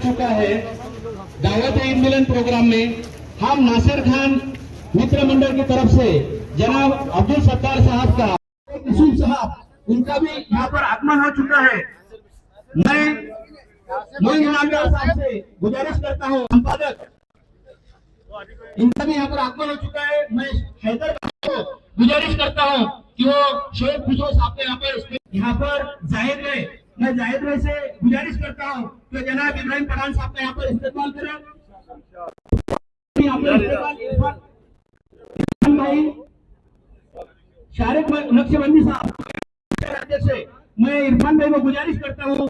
चुका है दावत ईद मिलन प्रोग्राम में। हम नासिर खान मित्र मंडल की तरफ से जनाब अब्दुल सत्तार साहब का यूसुफ साहब उनका भी यहाँ पर आगमन हो चुका है। मैं मोइन इनामदार साहब से गुजारिश करता हूँ, संपादक इनका भी यहाँ पर आगमन हो चुका है। मैं हैदर को गुजारिश करता हूँ कि वो शोएब खुशरो साहब के यहाँ पर जाहिर रहे। मैं जाहिर रहे से गुजारिश करता हूँ कि जनाब इब्राहिम पठान साहब का यहाँ पर इस्तेमाल करें। यहाँ पर भाई शारिक नक्शबंदी साहब से मैं इरफान भाई को गुजारिश करता हूँ,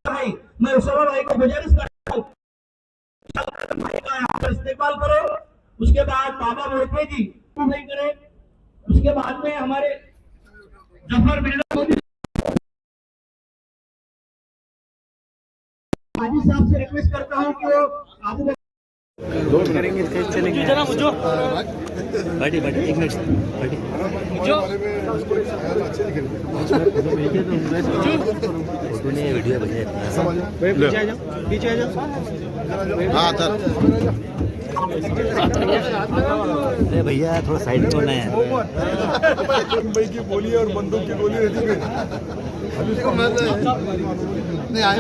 भाई मैं उस्मान भाई को गुजारिश करता हूँ भाई का यहाँ पर इस्तेमाल करो। उसके बाद बाबा मोहिते जी नहीं करे। उसके बाद में हमारे जफर बिल्डर हाजी साहब से रिक्वेस्ट करता हूँ कि वो आबू करेंगे चलेंगे जनाब जो बैठी बैठी एक मिनट बैठी जो फोटो नहीं वीडियो बजाए पीछे आ जाओ हाँ अरे भैया थोड़ा साइड में होना है। भाई की गोली और बंदूक की गोली रहती है नहीं आए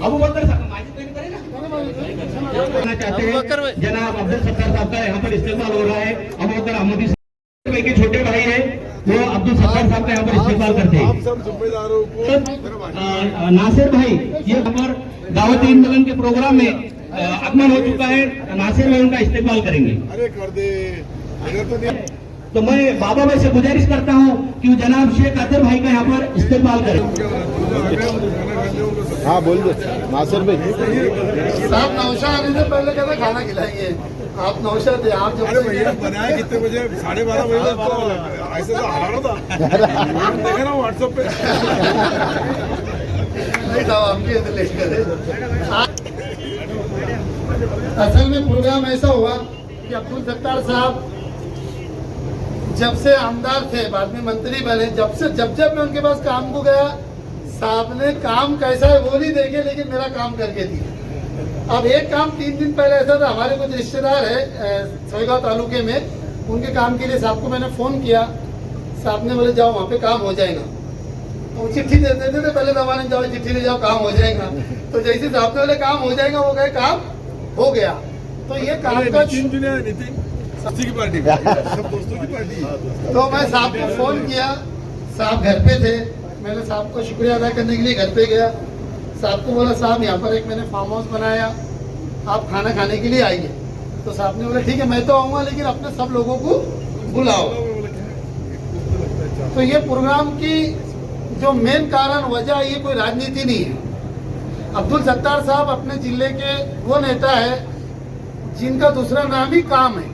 अबू बकर जनाब अब्दुल सत्तार साहब का यहाँ पर इस्तेमाल हो रहा है। अबू बकर अहमदी के छोटे भाई है, वो अब्दुल सत्तार साहब का यहाँ पर इस्तेमाल करते हैं। आप सब जिम्मेदारों को नासिर भाई ये हमारे दावत ईद मिलन के प्रोग्राम में आगमन हो चुका है। नासिर भाई उनका इस्तेमाल करेंगे। अरे कर दे अगर तो नहीं तो मैं बाबा भाई से गुजारिश करता हूँ कि वो जनाब शेख आदिर भाई का यहाँ पर इस्तेमाल करें। हाँ बोल दो नासिर भाई साहब नौशा आने से पहले कहते खाना खिलाएंगे। आप नौशा थे आप जब अरे भैया बनाया कितने बजे 12:30 बजे तो ऐसे तो हरा था देखे ना व्हाट्सएप पे नहीं साहब आपके तो लेट करे। असल में प्रोग्राम ऐसा हुआ कि अब्दुल सत्तार साहब जब से आमदार थे बाद में मंत्री बने, जब मैं उनके पास काम को गया साहब ने काम कैसा है वो नहीं देखे लेकिन मेरा काम करके दिया। अब एक काम 3 दिन पहले ऐसा था, हमारे कुछ रिश्तेदार है सोईगांव तालुके में, उनके काम के लिए साहब को मैंने फोन किया। साहब ने बोले जाओ वहाँ पे काम हो जाएगा। तो चिट्ठी दे देते थे पहले जमाने, जाओ चिट्ठी ले जाओ काम हो जाएगा। तो जैसे साहब ने बोले काम हो जाएगा वो गए काम हो गया। तो ये काम का नितिन की पार्टी सब दोस्तों की पार्टी। तो मैं साहब को फोन किया, साहब घर पे थे। मैंने साहब को शुक्रिया अदा करने के लिए घर पे गया। साहब को बोला साहब यहाँ पर एक मैंने फार्म हाउस बनाया, आप खाना खाने के लिए आइए। तो साहब ने बोला ठीक है मैं तो आऊँगा लेकिन अपने सब लोगों को बुलाओ। तो ये प्रोग्राम की जो मेन कारण वजह ये कोई राजनीति नहीं है। अब्दुल सत्तार साहब अपने जिले के वो नेता है जिनका दूसरा नाम ही काम है।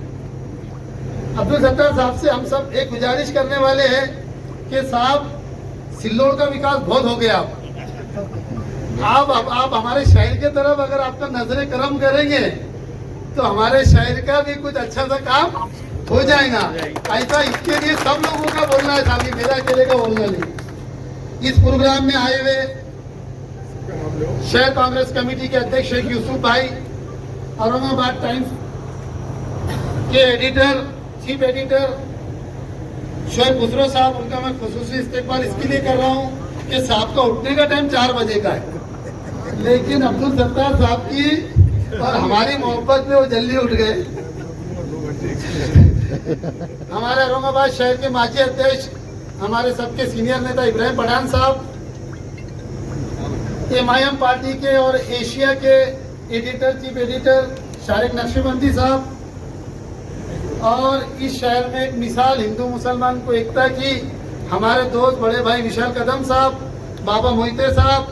अब्दुल सत्तार साहब से हम सब एक गुजारिश करने वाले हैं कि साहब सिल्लोड़ का विकास बहुत हो गया। आप हमारे शहर के तरफ अगर आपका नजरे करम करेंगे तो हमारे शहर का भी कुछ अच्छा सा काम हो जाएगा। ऐसा इसके लिए सब लोगों का बोलना है साहब, मेरा अकेले का बोलना नहीं। इस प्रोग्राम में आए हुए शहर कांग्रेस कमेटी के अध्यक्ष शेख यूसुफ भाई, औरंगाबाद टाइम्स के editor chief editor Shoaib Khusro साहब, उनका मैं खुसूसी इस्तेमाल इसके लिए कर रहा हूँ कि साहब का उठने का टाइम 4 बजे का है लेकिन अब्दुल सत्तार साहब की और हमारी मोहब्बत में वो जल्दी उठ गए। हमारे औरंगाबाद शहर के माजी अध्यक्ष हमारे सबके सीनियर नेता इब्राहिम पठान साहब, MIM पार्टी के और एशिया के editor chief editor Shariq Naqshbandi साहब, और इस शहर में एक मिसाल हिंदू मुसलमान को एकता की हमारे दोस्त बड़े भाई विशाल कदम साहब, बाबा मोहिते साहब,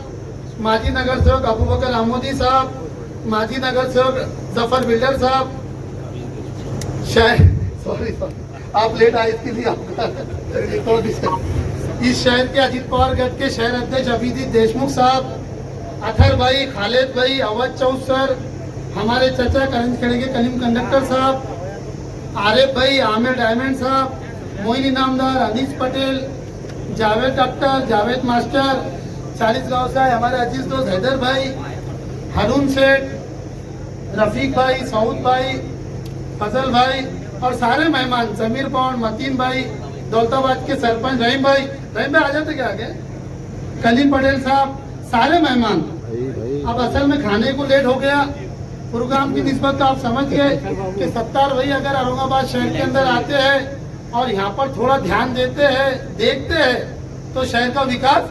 माजी नगर सेवक अबू बकर अहमदी साहब, माजी नगर सेवक जफर बिल्डर साहब, सॉरी आप लेट आए इसके लिए इस शहर के अजीत पवार गढ़ के शहर अध्यक्ष अभिजीत देशमुख साहब, अथर भाई, खालिद भाई, अवध चौथ सर, हमारे चचा करंज खेड़े के कलीम कंडक्टर साहब, आरिफ भाई, आमिर डायमंड साहब, मोइन इनामदार, अनीस पटेल, जावेद डॉक्टर, जावेद मास्टर, 40 गांव से आए हमारे अजीज दोस्त हैदर भाई, हारून सेठ, रफीक भाई, सऊद भाई, फजल भाई और सारे मेहमान, जमीर पौंड, मतीन भाई, दौलताबाद के सरपंच रहीम भाई आ जाते क्या आगे, कलीम पटेल साहब, सारे मेहमान। अब असल में खाने को लेट हो गया, प्रोग्राम की निस्बत तो आप समझ गए कि सत्तार भाई अगर औरंगाबाद शहर के अंदर आते हैं और यहाँ पर थोड़ा ध्यान देते हैं, देखते हैं तो शहर का विकास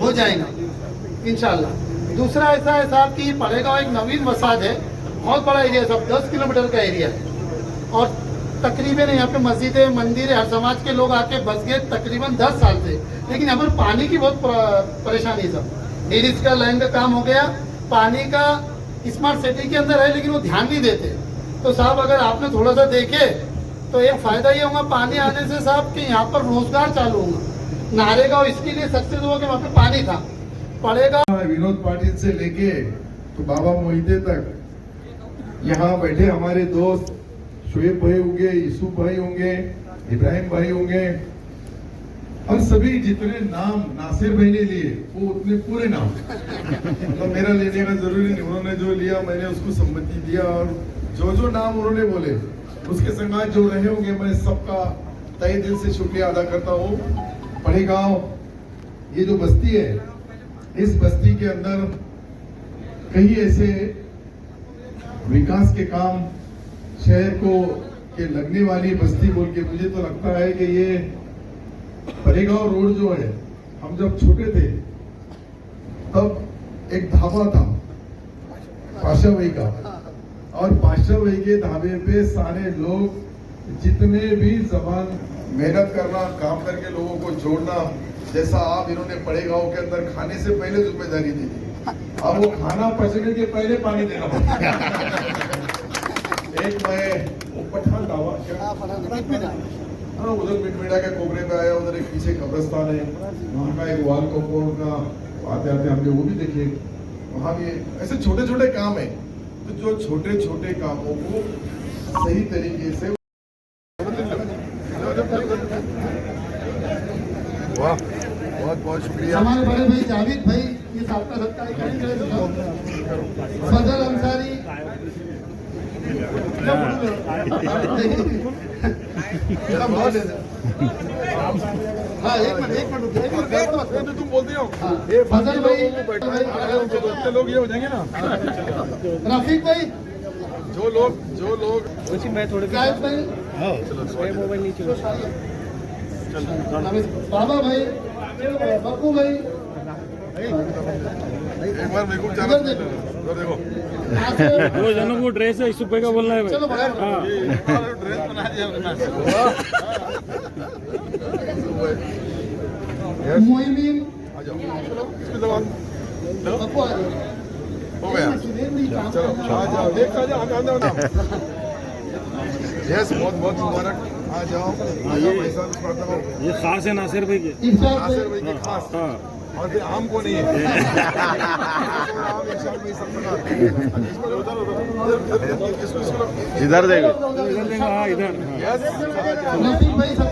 हो जाएगा इंशाल्लाह। दूसरा ऐसा है साहब कि पड़ेगा एक नवीन वसाद है, बहुत बड़ा एरिया सब 10 किलोमीटर का एरिया है और तकरीबन यहाँ पे मस्जिदें, मंदिर, हर समाज के लोग आके बस गए तकरीबन 10 साल से, लेकिन यहाँ पर पानी की बहुत परेशानी सब, डेरिस का लाइन का काम हो गया, पानी का स्मार्ट सिटी के अंदर है लेकिन वो ध्यान नहीं देते। तो साहब अगर आपने थोड़ा सा देखे तो एक फायदा ये होगा पानी आने से साहब कि यहाँ पर रोजगार चालू होगा। नारेगांव इसके लिए सक्सेस हुआ कि वहाँ पे पानी था, पड़ेगा विनोद पाटिल से लेके तो बाबा मोहिते तक, यहाँ बैठे हमारे दोस्त शोएब भाई होंगे, यूसुफ भाई होंगे, इब्राहिम भाई होंगे और सभी जितने नाम नासिर भाई ने लिए वो उतने पूरे नाम तो मेरा लेने का जरूरी नहीं, उन्होंने जो लिया मैंने उसको सम्मति दिया और जो नाम उन्होंने बोले उसके संग जो रहे होंगे मैं सबका तहे दिल से शुक्रिया अदा करता हूँ। पड़ेगांव ये जो बस्ती है, इस बस्ती के अंदर कई ऐसे विकास के काम शहर को के लगने वाली बस्ती बोल के मुझे तो लगता है कि ये परेगांव रोड जो है, हम जब छोटे थे तब एक ढाबा था पाशा भाई का, और पाशा भाई के ढाबे पे सारे लोग जितने भी जबान मेहनत करना, काम करके लोगों को जोड़ना, जैसा आप इन्होंने पड़ेगांव के अंदर खाने से पहले जिम्मेदारी दी थी, अब वो खाना पचने के पहले पानी देना पड़ता। एक मैं वो पठान ढाबा क्या हाँ उधर मिटमिटा के कोबरे पे आया, उधर एक पीछे कब्रिस्तान है, वहाँ का एक वाल कंपाउंड का आते आते हमने वो भी देखे, वहाँ भी ऐसे छोटे छोटे काम है। तो जो छोटे छोटे कामों को सही तरीके से वाह बहुत बहुत शुक्रिया। हमारे बड़े भाई जावेद भाई ये सबका सत्ता फजल अंसारी, हाँ एक मिनट तुम बोलते हो फजल भाई, इतने लोग ये हो जाएंगे ना, रफीक भाई, जो लोग मैं थोड़े जायद भाई, मोबाइल नहीं चलो बाबा भाई, बप्पू भाई, एक बार मेरे को जाना देखो वो जनों को ड्रेस है यूसुफ भाई का बोलना है भाई। चलो बड़ा ड्रेस बना दिया मोइमीन, आ जाओ इसकी जबान बप्पू आ जाओ, हो गया चलो आ जाओ देख आ जाओ ना यस बहुत बहुत मुबारक आ जाओ भाई साहब ये खास है नासिर भाई के, इरशाद नासिर भाई, भाई के खास हाँ और फिर आम को नहीं है आम इरशाद भाई सब इधर देखो हाँ इधर यस रफीक भाई सब